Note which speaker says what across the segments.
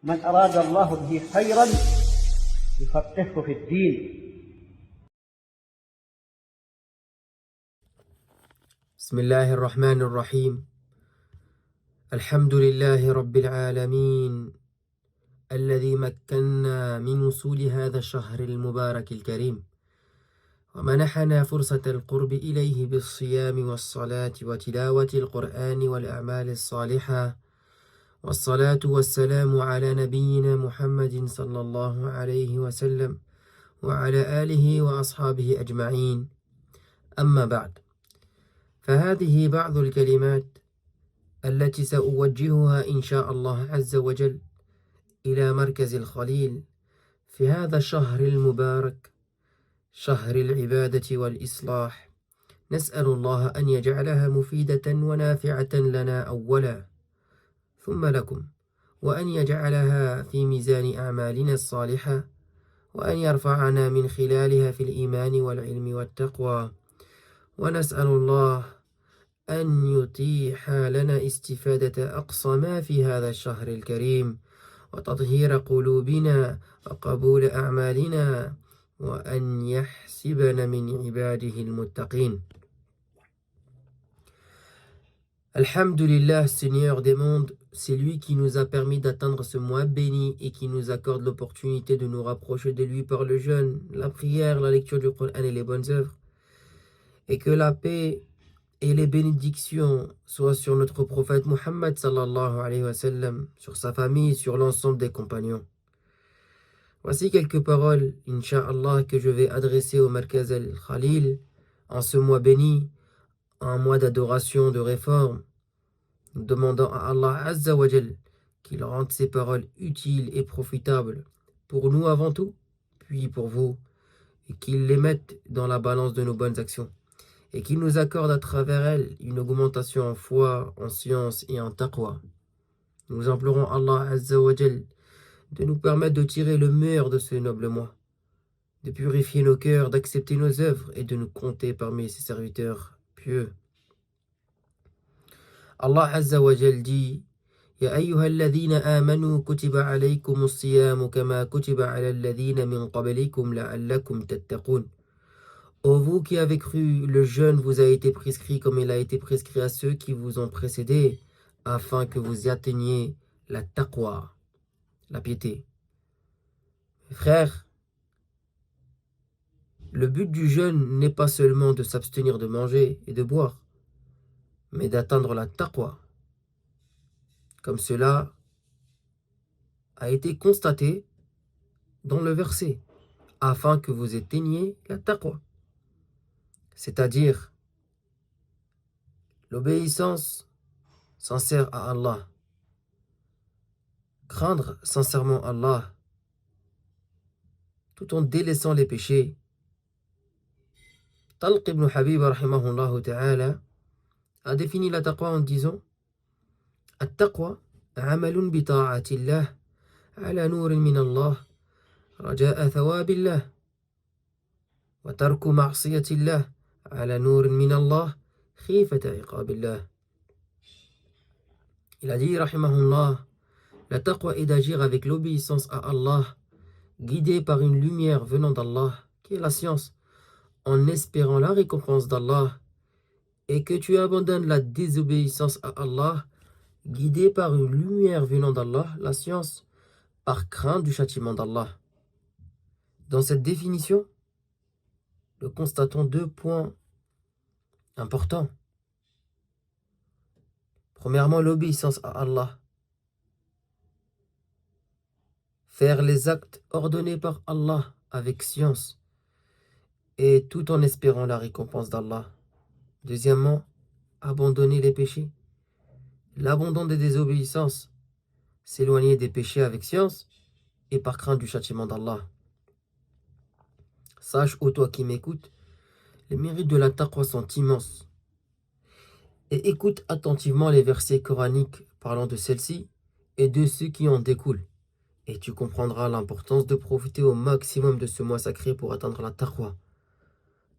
Speaker 1: من أراد الله به خيرا يفقهه في الدين.
Speaker 2: بسم الله الرحمن الرحيم. الحمد لله رب العالمين الذي مكننا من وصول هذا الشهر المبارك الكريم، ومنحنا فرصة القرب إليه بالصيام والصلاة وتلاوة القرآن والأعمال الصالحة، والصلاة والسلام على نبينا محمد صلى الله عليه وسلم وعلى آله وأصحابه أجمعين. أما بعد، فهذه بعض الكلمات التي سأوجهها إن شاء الله عز وجل إلى مركز الخليل في هذا الشهر المبارك، شهر العبادة والإصلاح. نسأل الله أن يجعلها مفيدة ونافعة لنا أولا ثم لكم، وأن يجعلها في ميزان أعمالنا الصالحة، وأن يرفعنا من خلالها في الإيمان والعلم والتقوى. ونسأل الله أن يتيح لنا استفادة أقصى ما في هذا الشهر الكريم، وتطهير قلوبنا وقبول أعمالنا، وأن يحسبنا من عباده المتقين. Alhamdulillah, Seigneur des mondes, c'est lui qui nous a permis d'atteindre ce mois béni et qui nous accorde l'opportunité de nous rapprocher de lui par le jeûne, la prière, la lecture du Coran et les bonnes œuvres. Et que la paix et les bénédictions soient sur notre prophète Muhammad sallallahu alayhi wa sallam, sur sa famille, sur l'ensemble des compagnons. Voici quelques paroles, Inch'Allah, que je vais adresser au Markaz al-Khalil en ce mois béni, un mois d'adoration, de réforme, demandant à Allah Azza wa Jal qu'il rende ces paroles utiles et profitables pour nous avant tout, puis pour vous, et qu'il les mette dans la balance de nos bonnes actions, et qu'il nous accorde à travers elles une augmentation en foi, en science et en taqwa. Nous implorons Allah Azza wa Jal de nous permettre de tirer le meilleur de ce noble mois, de purifier nos cœurs, d'accepter nos œuvres et de nous compter parmi ses serviteurs pieux. Allah Azza wa Jal dit: Ya ayyuhalladhina amanu kutiba alaykumus siyam kama kutiba ala alladhina min qablikum la'allakum tattaqun. Ô vous qui avez cru, le jeûne vous a été prescrit comme il a été prescrit à ceux qui vous ont précédés, afin que vous atteigniez la taqwa, la piété. Frères, le but du jeûne n'est pas seulement de s'abstenir de manger et de boire, mais d'atteindre la taqwa, comme cela a été constaté dans le verset, afin que vous atteigniez la taqwa, c'est-à-dire l'obéissance sincère à Allah, craindre sincèrement Allah, tout en délaissant les péchés. Talq ibn Habib rahimahullah ta'ala a défini la taqwa en disant: At-taqwa amalun bi ta'atillah ala nurin min Allah raja'a thawabillah wa tarku ma'siyatillah ala nurin min Allah khifata iqabillah. Il a dit rahimahullah, la taqwa est d'agir avec l'obéissance à Allah, guidé par une lumière venant d'Allah, qui est la science, en espérant la récompense d'Allah, et que tu abandonnes la désobéissance à Allah, guidé par une lumière venant d'Allah, la science, par crainte du châtiment d'Allah. Dans cette définition, nous constatons deux points importants. Premièrement, l'obéissance à Allah. Faire les actes ordonnés par Allah avec science et tout en espérant la récompense d'Allah. Deuxièmement, abandonner les péchés. L'abandon des désobéissances, s'éloigner des péchés avec science et par crainte du châtiment d'Allah. Sache, ô toi qui m'écoutes, les mérites de la taqwa sont immenses. Et écoute attentivement les versets coraniques parlant de celle-ci et de ceux qui en découlent. Et tu comprendras l'importance de profiter au maximum de ce mois sacré pour atteindre la taqwa,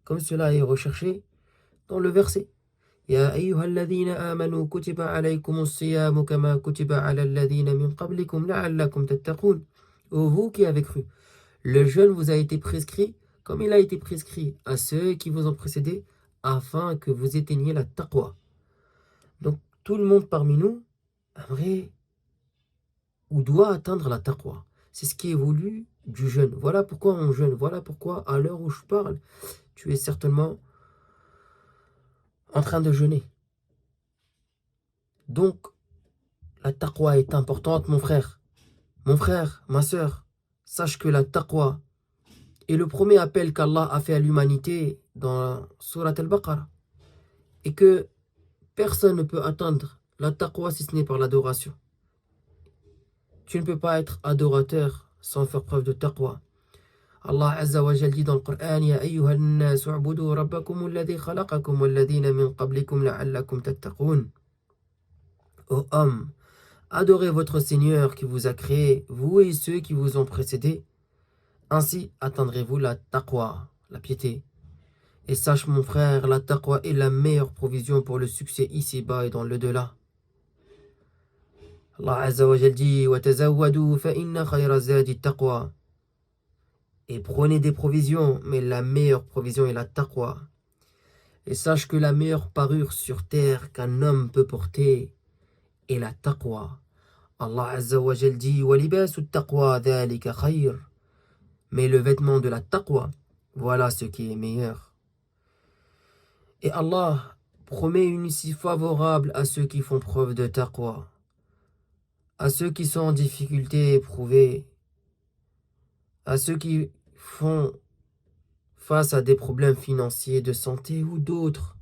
Speaker 2: comme cela est recherché dans le verset. يا أيها الذين آمنوا كتب عليكم الصيام كما كتب على الذين من قبلكم لعلكم تتقون. Ô vous qui avez cru, le jeûne vous a été prescrit comme il a été prescrit à ceux qui vous ont précédés afin que vous éteigniez la taqwa. Donc tout le monde parmi nous aimerait ou doit atteindre la taqwa. C'est ce qui est voulu du jeûne. Voilà pourquoi on jeûne. Voilà pourquoi à l'heure où je parle, tu es certainement en train de jeûner. Donc, la taqwa est importante, mon frère. Mon frère, ma sœur, sache que la taqwa est le premier appel qu'Allah a fait à l'humanité dans Surat al-Baqarah. Et que personne ne peut atteindre la taqwa si ce n'est par l'adoration. Tu ne peux pas être adorateur sans faire preuve de taqwa. Allah Azza wa Jal dit dans le Coran, Ya ayyuhan nas u'budu rabbakum alladhi khalaqakum walladhina min qablikum la'allakum tattaqun. Ô hommes, adorez votre Seigneur qui vous a créé, vous et ceux qui vous ont précédés. Ainsi atteindrez-vous la taqwa, la piété. Et sache mon frère, la taqwa est la meilleure provision pour le succès ici-bas et dans l'au-delà. Allah Azza wa Jal dit وَتَزَوَّدُوا فَإِنَّ خَيْرَ الزَّادِ التَّقْوَى. Et prenez des provisions, mais la meilleure provision est la taqwa. Et sache que la meilleure parure sur terre qu'un homme peut porter est la taqwa. Allah Azza wa Jal dit وَلِبَاسُ التَّقْوَى ذَلِكَ خَيْرٌ. Mais le vêtement de la taqwa, voilà ce qui est meilleur. Et Allah promet une issue favorable à ceux qui font preuve de taqwa, à ceux qui sont en difficulté éprouvée, à ceux qui font face à des problèmes financiers, de santé ou d'autres.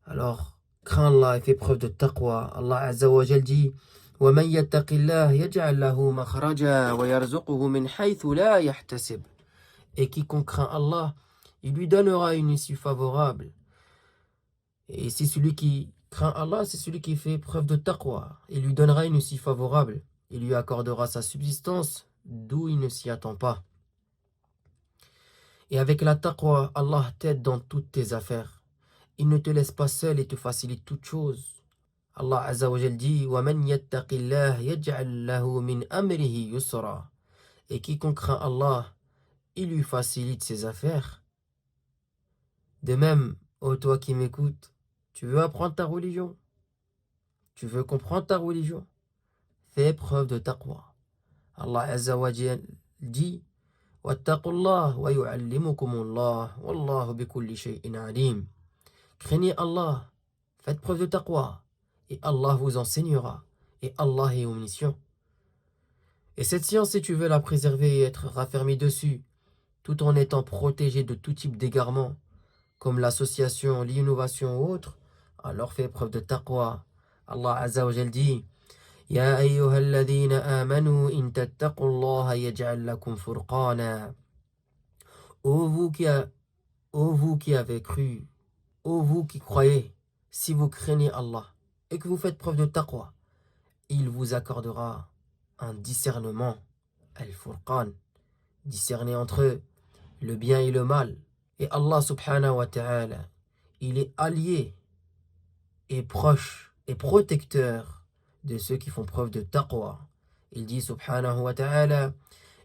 Speaker 2: Alors, crains Allah et fais preuve de taqwa. Allah Azza wa Jal dit وَمَنْ يَتَّقِ اللَّهِ يَجْعَلْ لَهُ مَخْرَجًا وَيَرْزُقْهُ مِنْ حَيْثُ لَا يَحْتَسِبُ. Et quiconque craint Allah, il lui donnera une issue favorable. Et si celui qui craint Allah, c'est celui qui fait preuve de taqwa. Il lui donnera une issue favorable. Il lui accordera sa subsistance d'où il ne s'y attend pas. Et avec la taqwa, Allah t'aide dans toutes tes affaires. Il ne te laisse pas seul et te facilite toutes choses. Allah Azza wa Jal dit وَمَنْ يَتَّقِ اللَّهِ يَجْعَلْ لَهُ مِنْ أَمْرِهِ يُسْرًا. Et quiconque craint Allah, il lui facilite ses affaires. De même, ô toi qui m'écoutes, tu veux apprendre ta religion? Tu veux comprendre ta religion? Fais preuve de taqwa. Allah Azza wa Jal dit وَاتَّقُوا اللَّهَ وَيُعَلِّمُكُمُ اللَّهُ وَاللَّهُ بِكُلِّ شَيْءٍ عَلِيمٌ. Craignez Allah, faites preuve de taqwa, et Allah vous enseignera, et Allah est omniscient. Et cette science, si tu veux la préserver et être raffermi dessus, tout en étant protégé de tout type d'égarement, comme l'association, l'innovation ou autre, alors fais preuve de taqwa. Allah Azza wa Jal dit يا أيها الذين آمنوا إن تتقوا الله يجعل لكم فرقانا. Ô vous qui avez cru, ô vous qui croyez, si vous craignez Allah et que vous faites preuve de taqwa, il vous accordera un discernement, al-furqan, discerner entre le bien et le mal. Et Allah subhanahu wa ta'ala, il est allié et proche et protecteur de ceux qui font preuve de taqwa. Il dit subhanahu wa ta'ala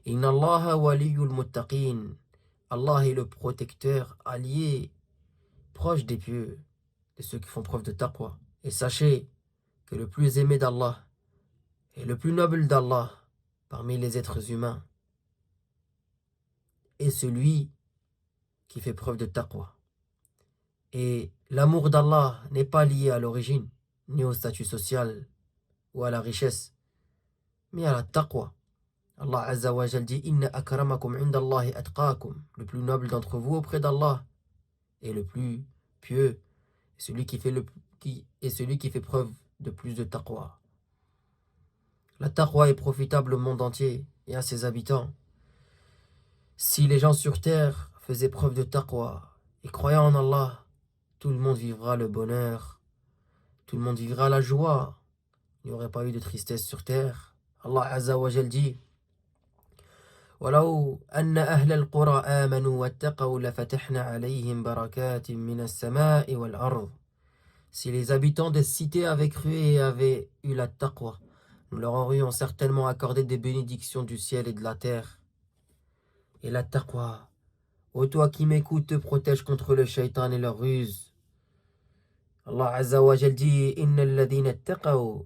Speaker 2: Inna Allaha waliyul muttaqin. Allah est le protecteur allié proche des pieux, de ceux qui font preuve de taqwa. Et sachez que le plus aimé d'Allah et le plus noble d'Allah parmi les êtres humains est celui qui fait preuve de taqwa. Et l'amour d'Allah n'est pas lié à l'origine, ni au statut social ou à la richesse, mais à la taqwa. Allah Azza wa Jal dit Inna akramakum indallahi atqakum. Le plus noble d'entre vous auprès d'Allah est le plus pieux, celui qui fait preuve de plus de taqwa. La taqwa est profitable au monde entier et à ses habitants. Si les gens sur terre faisaient preuve de taqwa et croyant en Allah, tout le monde vivra le bonheur, tout le monde vivra la joie. Il n'y aurait pas eu de tristesse sur terre. Allah Azza wa Jal dit ولو أن أهل القرى آمنوا واتقوا لفتحنا عليهم بركات من السماء والأرض. Si les habitants des cités avaient cru et avaient eu la taqwa, nous leur aurions certainement accordé des bénédictions du ciel et de la terre. Et la taqwa, ô toi qui m'écoutes, te protège contre le shaitan et leurs ruses. Allah Azza wa Jal dit Inna alladhina attaqaw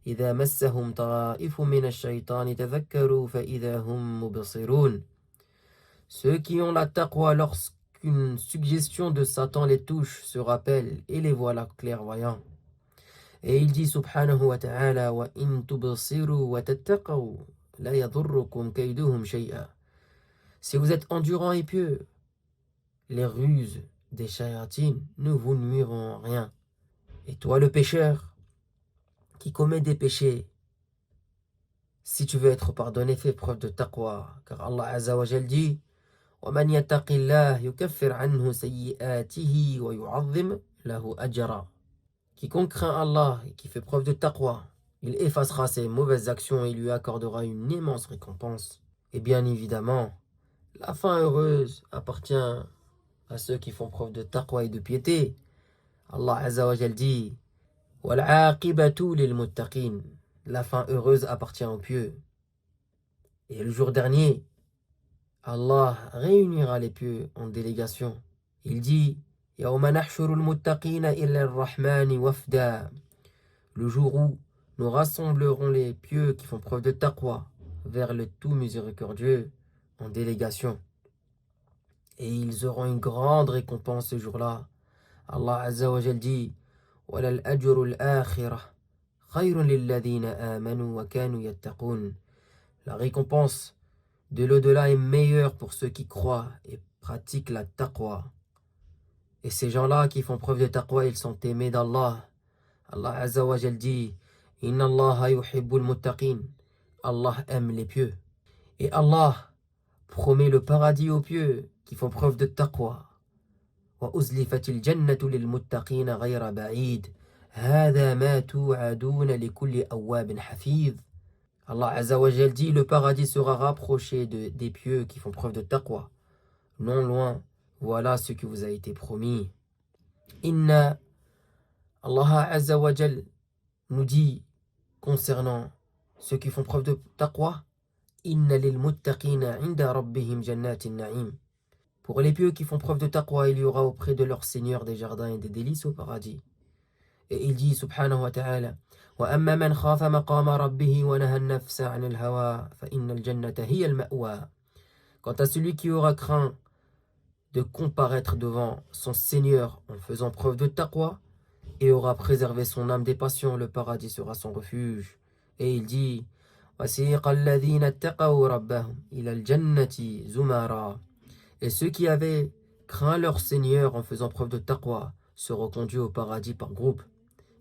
Speaker 2: idha massahum ta'ifu min ash-shaytani tadhakkaru fa idha hum mubsirun. Ceux qui ont la taqwa lorsqu'une suggestion de Satan les touche se rappellent et les voilà clairvoyants. Et il dit subhanahu wa ta'ala wa in tubsiru wa tattaqaw la yadurrukum kayduhum shay'a. Si vous êtes endurant et pieux, les ruses des shayatines ne vous nuiront en rien. Et toi le pécheur qui commet des péchés, si tu veux être pardonné, fais preuve de taqwa, car Allah Azza wa Jal dit وَمَنْ يَتَّقِ اللَّهِ يُكَفِّرْ عَنْهُ سَيِّئَاتِهِ وَيُعَظِّمْ لَهُ أَجْرًا. Quiconque craint Allah et qui fait preuve de taqwa, il effacera ses mauvaises actions et lui accordera une immense récompense. Et bien évidemment, la fin heureuse appartient à ceux qui font preuve de taqwa et de piété. Allah Azza wa Jal dit وَالْعَاقِبَةُ لِلْمُتَّقِينَ. La fin heureuse appartient aux pieux. Et le jour dernier, Allah réunira les pieux en délégation. Il dit يَوْمَ نَحْشُرُ الْمُتَّقِينَ إِلَّا الرَّحْمَنِ وَفْدًا. Le jour où nous rassemblerons les pieux qui font preuve de taqwa vers le tout miséricordieux en délégation. Et ils auront une grande récompense ce jour-là. Allah Azza wa Jal dit وَلَلْأَجْرُ الْآخِرَةِ خَيْرٌ لِلَّذِينَ آمَنُوا وَكَانُوا يَتَّقُونَ. La récompense de l'au-delà est meilleure pour ceux qui croient et pratiquent la taqwa. Et ces gens-là qui font preuve de taqwa, ils sont aimés d'Allah. Allah Azza wa Jal dit Inna Allaha yuhibbul muttaqin. Allah aime les pieux. Et Allah promet le paradis aux pieux qui font preuve de taqwa. وَأُزْلِفَتِ الْجَنَّةُ لِلْمُتَّقِينَ غَيْرَ بَعِيدٍ هَذَا مَا تُوعَدُونَ لِكُلِّ أَوَّابٍ حَفِيظٍ. Allah Azza wa Jal dit le paradis sera rapproché des pieux qui font preuve de taqwa. Non loin, voilà ce qui vous a été promis. Inna Allah Azza wa Jal nous dit concernant ceux qui font preuve de taqwa Inna lil muttaqina inda rabbihim jannatin na'im. Pour les pieux qui font preuve de taqwa, il y aura auprès de leur Seigneur des jardins et des délices au paradis. Et il dit subhanahu wa ta'ala وَأَمَّا مَنْ خَافَ مَقَامَ رَبِّهِ وَنَهَى النَّفْسَ عَنِ الْهَوَى فَإِنَّ الْجَنَّةَ هِيَ الْمَأْوَى. Quant à celui qui aura craint de comparaître devant son Seigneur en faisant preuve de taqwa et aura préservé son âme des passions, le paradis sera son refuge. Et il dit وَسِيقَ الَّذِينَ اتَّقَوْا رَبَّهُمْ إِلَى الْجَنَّةِ زُمَرًا. Et ceux qui avaient craint leur Seigneur en faisant preuve de taqwa seront conduits au paradis par groupe.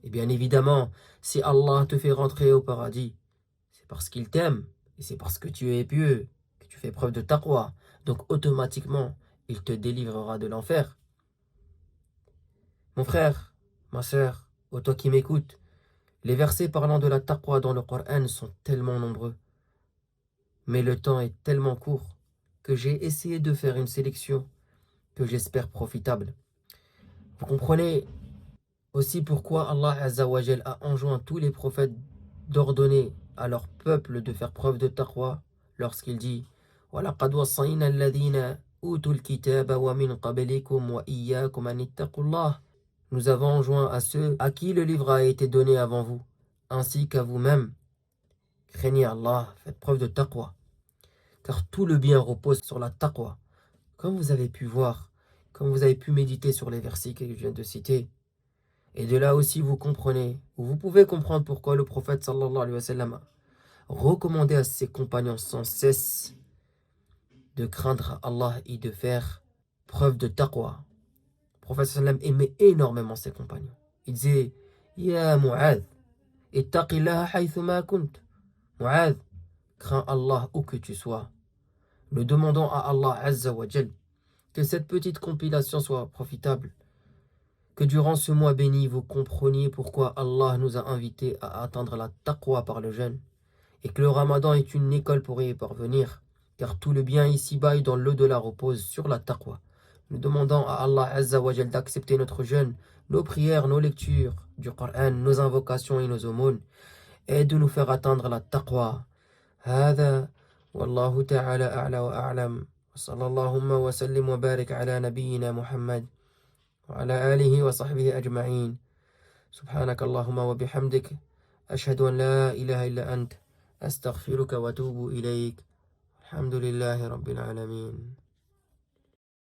Speaker 2: Et bien évidemment, si Allah te fait rentrer au paradis, c'est parce qu'il t'aime et c'est parce que tu es pieux, que tu fais preuve de taqwa. Donc automatiquement, il te délivrera de l'enfer. Mon frère, ma sœur, ô toi qui m'écoutes, les versets parlant de la taqwa dans le Coran sont tellement nombreux. Mais le temps est tellement court que j'ai essayé de faire une sélection que j'espère profitable. Vous comprenez aussi pourquoi Allah Azza wa Jal a enjoint tous les prophètes d'ordonner à leur peuple de faire preuve de taqwa lorsqu'il dit وَلَقَدْ وَصَّيْنَا الَّذِينَ أُوتُوا الْكِتَابَ وَمِنْ قَبْلِكُمْ وَإِيَّاكُمْ أَنِ اتَّقُوا اللَّهَ. Nous avons enjoint à ceux à qui le livre a été donné avant vous, ainsi qu'à vous-même. Craignez Allah, faites preuve de taqwa. Car tout le bien repose sur la taqwa. Comme vous avez pu voir, comme vous avez pu méditer sur les versets que je viens de citer, et de là aussi vous comprenez, ou vous pouvez comprendre pourquoi le prophète sallallahu alayhi wa sallam a recommandé à ses compagnons sans cesse de craindre Allah et de faire preuve de taqwa. Le prophète sallam aimait énormément ses compagnons. Il disait Ya Mu'adh, ittaqillaha haythuma kunt. Mu'adh, crains Allah où que tu sois. Nous demandons à Allah Azza wa Jal que cette petite compilation soit profitable. Que durant ce mois béni, vous compreniez pourquoi Allah nous a invités à atteindre la taqwa par le jeûne. Et que le ramadan est une école pour y parvenir. Car tout le bien ici-bas et dans l'au-delà repose sur la taqwa. Nous demandons à Allah Azza wa Jal d'accepter notre jeûne, nos prières, nos lectures du Coran, nos invocations et nos aumônes, et de nous faire atteindre la taqwa. هذا والله تعالى أعلى وأعلم وصلى اللهم وسلم وبارك على نبينا محمد وعلى آله وصحبه أجمعين سبحانك اللهم وبحمدك أشهد أن لا إله إلا أنت أستغفرك وأتوب إليك الحمد لله رب العالمين